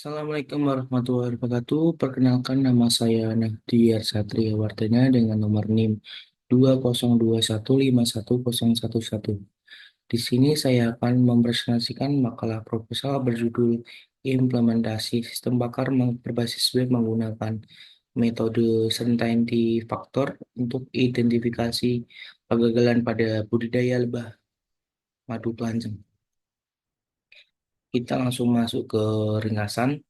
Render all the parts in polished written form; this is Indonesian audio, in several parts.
Assalamualaikum warahmatullahi wabarakatuh. Perkenalkan nama saya Nahdiar Satria Wardana dengan nomor NIM 202151011. Di sini saya akan mempresentasikan makalah proposal berjudul Implementasi Sistem Bakar Berbasis Web menggunakan metode Certainty Factor untuk identifikasi kegagalan pada budidaya lebah madu telanjang. Kita langsung masuk ke ringkasan.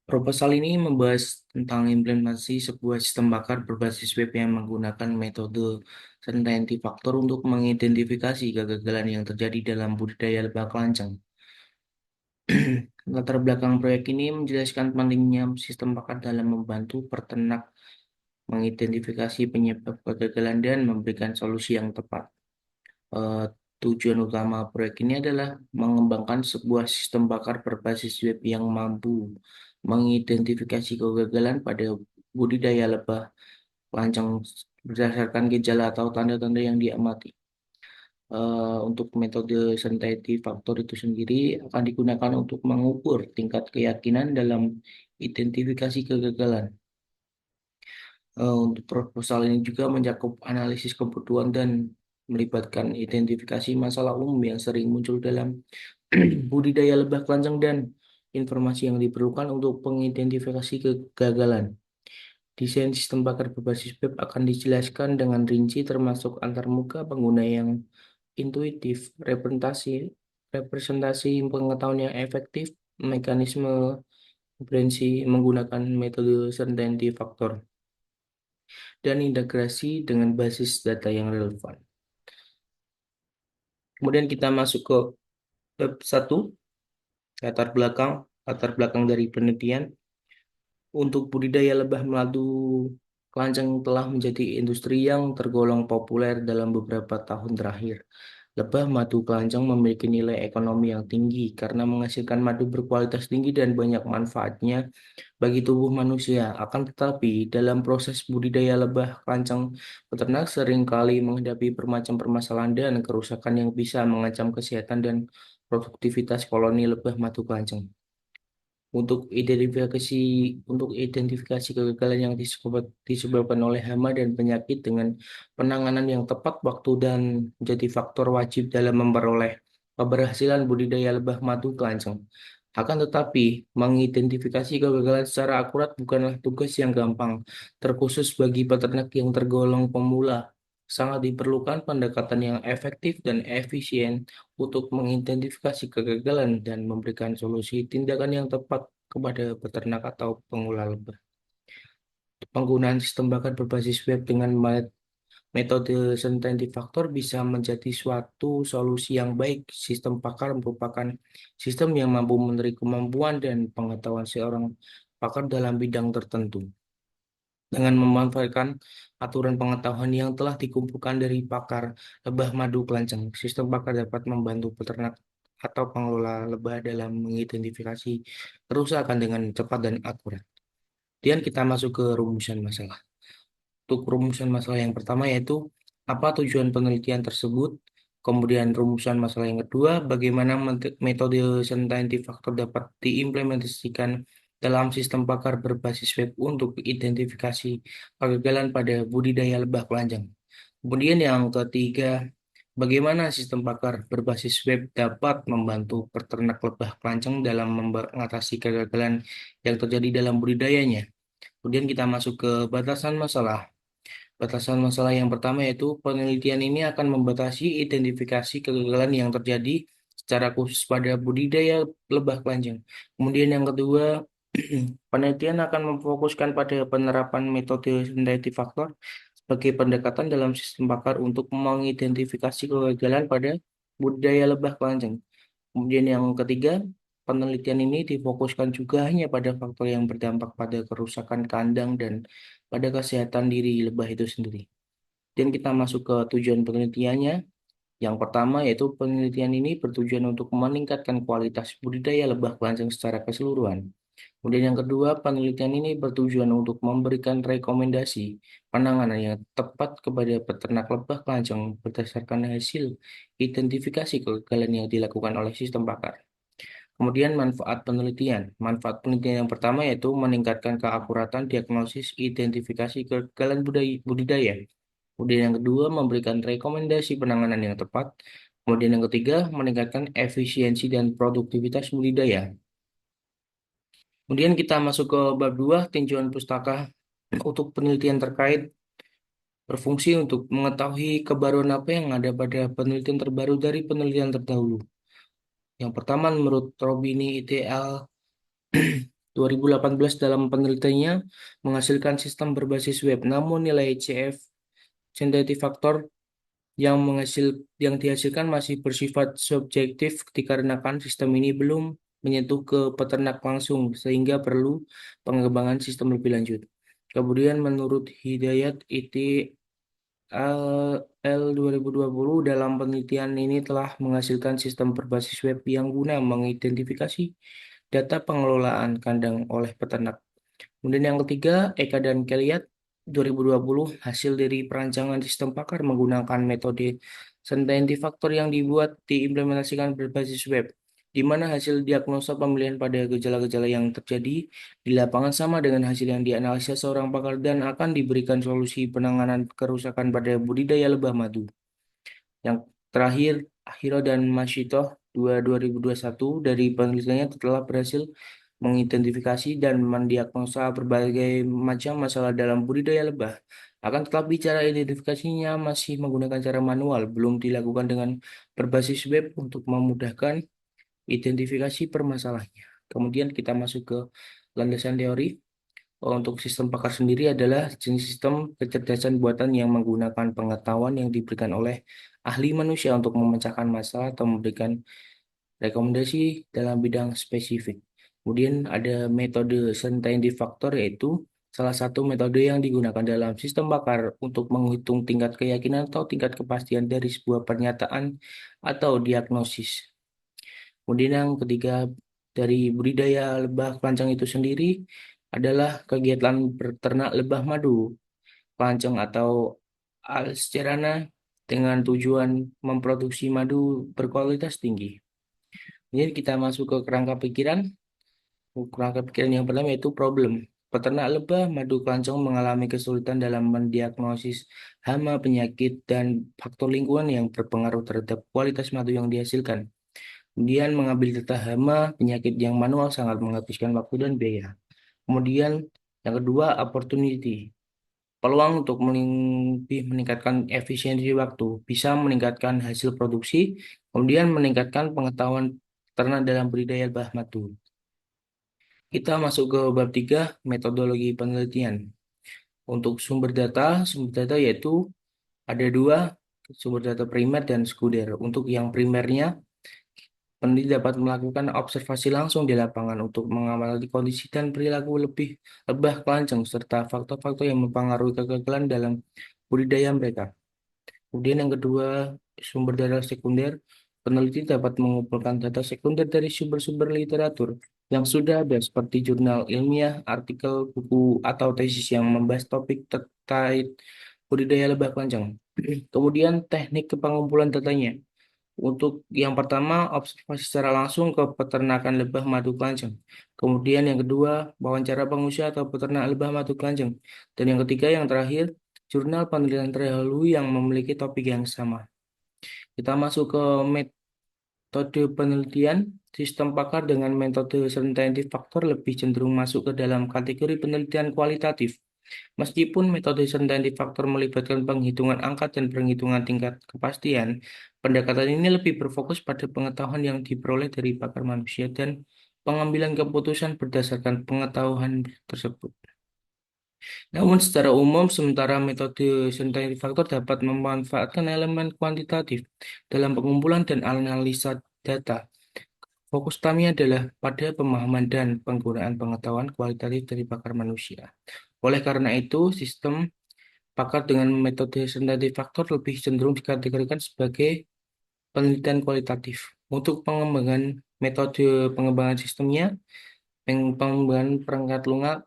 Proposal ini membahas tentang implementasi sebuah sistem bakar berbasis web yang menggunakan metode Certainty Factor untuk mengidentifikasi kegagalan yang terjadi dalam budidaya lebah kelanceng. Latar belakang proyek ini menjelaskan pentingnya sistem bakar dalam membantu peternak mengidentifikasi penyebab kegagalan dan memberikan solusi yang tepat. Eh, Tujuan utama proyek ini adalah mengembangkan sebuah sistem bakar berbasis web yang mampu mengidentifikasi kegagalan pada budidaya lebah lancang berdasarkan gejala atau tanda-tanda yang diamati. Untuk metode synthetic factor itu sendiri akan digunakan untuk mengukur tingkat keyakinan dalam identifikasi kegagalan. Untuk proposal ini juga mencakup analisis kebutuhan dan melibatkan identifikasi masalah umum yang sering muncul dalam budidaya lebah kelanjang dan informasi yang diperlukan untuk mengidentifikasi kegagalan. Desain sistem bakar berbasis web akan dijelaskan dengan rinci termasuk antarmuka pengguna yang intuitif, representasi pengetahuan yang efektif, mekanisme referensi menggunakan metode certainty factor, dan integrasi dengan basis data yang relevan. Kemudian kita masuk ke bab 1, latar belakang dari penelitian. Untuk budidaya lebah madu kelanjang telah menjadi industri yang tergolong populer dalam beberapa tahun terakhir. Lebah madu kelanjang memiliki nilai ekonomi yang tinggi karena menghasilkan madu berkualitas tinggi dan banyak manfaatnya bagi tubuh manusia. Akan tetapi, dalam proses budidaya lebah kelanjang, peternak seringkali menghadapi bermacam permasalahan dan kerusakan yang bisa mengancam kesehatan dan produktivitas koloni lebah madu kelanjang. Untuk identifikasi kegagalan yang disebabkan oleh hama dan penyakit dengan penanganan yang tepat waktu dan menjadi faktor wajib dalam memperoleh keberhasilan budidaya lebah madu kelanjang. Akan tetapi, mengidentifikasi kegagalan secara akurat bukanlah tugas yang gampang, terkhusus bagi peternak yang tergolong pemula. Sangat diperlukan pendekatan yang efektif dan efisien untuk mengidentifikasi kegagalan dan memberikan solusi tindakan yang tepat kepada peternak atau pengolah lebah. Penggunaan sistem bakar berbasis web dengan metode Certainty Factor bisa menjadi suatu solusi yang baik. Sistem bakar merupakan sistem yang mampu mencari kemampuan dan pengetahuan seorang pakar dalam bidang tertentu. Dengan memanfaatkan aturan pengetahuan yang telah dikumpulkan dari pakar lebah madu kelanjang, sistem bakar dapat membantu peternak atau pengelola lebah dalam mengidentifikasi kerusakan dengan cepat dan akurat. Kemudian kita masuk ke rumusan masalah. Untuk rumusan masalah yang pertama yaitu apa tujuan penelitian tersebut. Kemudian rumusan masalah yang kedua, bagaimana metode scientific factor dapat diimplementasikan dalam sistem bakar berbasis web untuk identifikasi kegagalan pada budidaya lebah kelanjang. Kemudian yang ketiga, bagaimana sistem bakar berbasis web dapat membantu peternak lebah kelanjang dalam mengatasi kegagalan yang terjadi dalam budidayanya. Kemudian kita masuk ke batasan masalah. Batasan masalah yang pertama yaitu penelitian ini akan membatasi identifikasi kegagalan yang terjadi secara khusus pada budidaya lebah kelanjang. Kemudian yang kedua, penelitian akan memfokuskan pada penerapan metode synthetic factor sebagai pendekatan dalam sistem bakar untuk mengidentifikasi kegagalan pada budidaya lebah kelanjang. Kemudian yang ketiga, penelitian ini difokuskan juga hanya pada faktor yang berdampak pada kerusakan kandang dan pada kesehatan diri lebah itu sendiri. Dan kita masuk ke tujuan penelitiannya. Yang pertama yaitu penelitian ini bertujuan untuk meningkatkan kualitas budidaya lebah kelanjang secara keseluruhan. Kemudian yang kedua, penelitian ini bertujuan untuk memberikan rekomendasi penanganan yang tepat kepada peternak lebah kelanjang berdasarkan hasil identifikasi kegagalan yang dilakukan oleh sistem bakar. Kemudian manfaat penelitian. Manfaat penelitian yang pertama yaitu meningkatkan keakuratan diagnosis identifikasi kegagalan budidaya. Kemudian yang kedua, memberikan rekomendasi penanganan yang tepat. Kemudian yang ketiga, meningkatkan efisiensi dan produktivitas budidaya. Kemudian kita masuk ke bab 2, tinjauan pustaka untuk penelitian terkait berfungsi untuk mengetahui kebaruan apa yang ada pada penelitian terbaru dari penelitian terdahulu. Yang pertama, menurut Robini et al. 2018 dalam penelitiannya menghasilkan sistem berbasis web, namun nilai CF Centative Factor yang dihasilkan masih bersifat subjektif dikarenakan sistem ini belum menyentuh ke peternak langsung sehingga perlu pengembangan sistem lebih lanjut. Kemudian menurut Hidayat L 2020 dalam penelitian ini telah menghasilkan sistem berbasis web yang guna mengidentifikasi data pengelolaan kandang oleh peternak. Kemudian yang ketiga, Eka dan Keliat 2020 hasil dari perancangan sistem pakar menggunakan metode scientific factor yang dibuat diimplementasikan berbasis web, di mana hasil diagnosa pemilihan pada gejala-gejala yang terjadi di lapangan sama dengan hasil yang dianalisa seorang pakar dan akan diberikan solusi penanganan kerusakan pada budidaya lebah madu. Yang terakhir, Hiro dan Mashito 2021 dari penelitiannya telah berhasil mengidentifikasi dan mendiagnosa berbagai macam masalah dalam budidaya lebah. Akan tetapi cara identifikasinya masih menggunakan cara manual, belum dilakukan dengan berbasis web untuk memudahkan identifikasi permasalahannya. Kemudian kita masuk ke landasan teori. Untuk sistem pakar sendiri adalah jenis sistem kecerdasan buatan yang menggunakan pengetahuan yang diberikan oleh ahli manusia untuk memecahkan masalah atau memberikan rekomendasi dalam bidang spesifik. Kemudian ada metode scientific factor yaitu salah satu metode yang digunakan dalam sistem pakar untuk menghitung tingkat keyakinan atau tingkat kepastian dari sebuah pernyataan atau diagnosis. Kemudian yang ketiga dari budidaya lebah kelanceng itu sendiri adalah kegiatan berternak lebah madu kelanceng atau Alscerana dengan tujuan memproduksi madu berkualitas tinggi. Ini kita masuk ke kerangka pikiran. Kerangka pikiran yang pertama yaitu problem. Peternak lebah madu kelanceng mengalami kesulitan dalam mendiagnosis hama, penyakit, dan faktor lingkungan yang berpengaruh terhadap kualitas madu yang dihasilkan. Kemudian mengambil data hama, penyakit yang manual sangat menghabiskan waktu dan biaya. Kemudian yang kedua, opportunity. Peluang untuk lebih meningkatkan efisiensi waktu, bisa meningkatkan hasil produksi, kemudian meningkatkan pengetahuan ternak dalam budidaya lebah madu. Kita masuk ke bab 3, metodologi penelitian. Untuk sumber data yaitu ada dua, sumber data primer dan sekunder. Untuk yang primernya, peneliti dapat melakukan observasi langsung di lapangan untuk mengamati kondisi dan perilaku lebah kelanceng serta faktor-faktor yang mempengaruhi kegagalan dalam budidaya mereka. Kemudian yang kedua, sumber data sekunder. Peneliti dapat mengumpulkan data sekunder dari sumber-sumber literatur yang sudah ada seperti jurnal ilmiah, artikel, buku, atau tesis yang membahas topik terkait budidaya lebah kelanceng. Kemudian teknik pengumpulan datanya. Untuk yang pertama, observasi secara langsung ke peternakan lebah madu kelanceng. Kemudian yang kedua, wawancara pengusaha atau peternak lebah madu kelanceng. Dan yang ketiga, yang terakhir, jurnal penelitian terdahulu yang memiliki topik yang sama. Kita masuk ke metode penelitian. Sistem pakar dengan metode scientific factor lebih cenderung masuk ke dalam kategori penelitian kualitatif. Meskipun metode scientific factor melibatkan penghitungan angka dan penghitungan tingkat kepastian, pendekatan ini lebih berfokus pada pengetahuan yang diperoleh dari pakar manusia dan pengambilan keputusan berdasarkan pengetahuan tersebut. Namun secara umum, sementara metode scientific factor dapat memanfaatkan elemen kuantitatif dalam pengumpulan dan analisa data. Fokus kami adalah pada pemahaman dan penggunaan pengetahuan kualitatif dari pakar manusia. Oleh karena itu, sistem pakar dengan metode scientific factor lebih cenderung dikategorikan sebagai penelitian kualitatif. Untuk pengembangan metode pengembangan sistemnya, pengembangan perangkat lunak,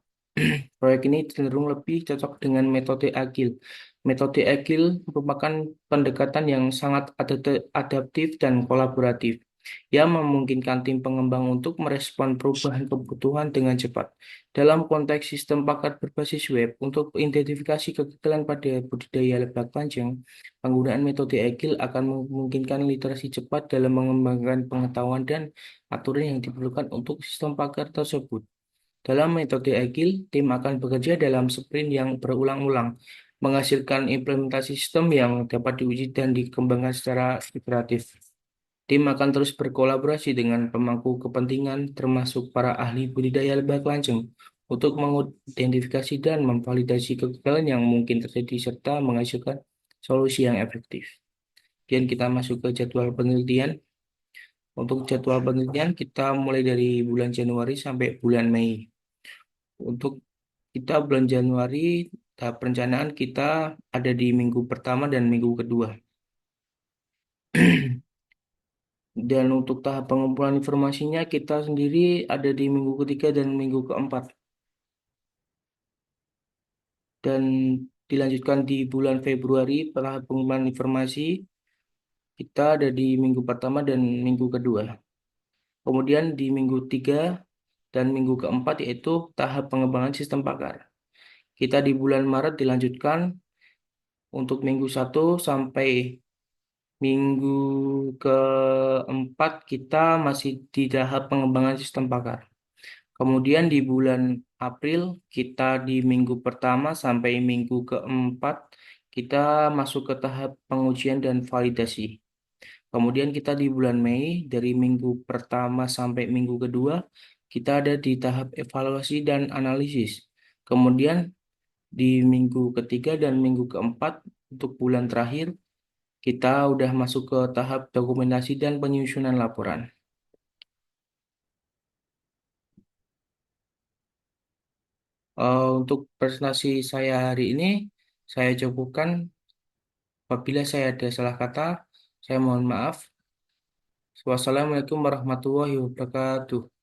proyek ini cenderung lebih cocok dengan metode agil. Metode agil merupakan pendekatan yang sangat adaptif dan kolaboratif. yang memungkinkan tim pengembang untuk merespon perubahan kebutuhan dengan cepat. Dalam konteks sistem paket berbasis web, untuk identifikasi kegagalan pada budidaya lebah panjang, penggunaan metode Agile akan memungkinkan literasi cepat dalam mengembangkan pengetahuan dan aturan yang diperlukan untuk sistem paket tersebut. Dalam metode Agile, tim akan bekerja dalam sprint yang berulang-ulang, menghasilkan implementasi sistem yang dapat diuji dan dikembangkan secara iteratif. Tim akan terus berkolaborasi dengan pemangku kepentingan, termasuk para ahli budidaya lebah kelanjeng, untuk mengidentifikasi dan memvalidasi kegagalan yang mungkin terjadi serta menghasilkan solusi yang efektif. Kemudian kita masuk ke jadwal penelitian. Untuk jadwal penelitian kita mulai dari bulan Januari sampai bulan Mei. Untuk kita bulan Januari, tahap perencanaan kita ada di minggu pertama dan minggu kedua. Dan untuk tahap pengumpulan informasinya kita sendiri ada di minggu ketiga dan minggu keempat. Dan dilanjutkan di bulan Februari, tahap pengumpulan informasi kita ada di minggu pertama dan minggu kedua. Kemudian di minggu tiga dan minggu keempat yaitu tahap pengembangan sistem pakar. Kita di bulan Maret dilanjutkan untuk minggu satu sampai minggu keempat kita masih di tahap pengembangan sistem pakar. Kemudian di bulan April kita di minggu pertama sampai minggu keempat kita masuk ke tahap pengujian dan validasi. Kemudian kita di bulan Mei dari minggu pertama sampai minggu kedua kita ada di tahap evaluasi dan analisis. Kemudian di minggu ketiga dan minggu keempat untuk bulan terakhir kita udah masuk ke tahap dokumentasi dan penyusunan laporan. Untuk presentasi saya hari ini, saya cukupkan. Apabila saya ada salah kata, saya mohon maaf. Wassalamualaikum warahmatullahi wabarakatuh.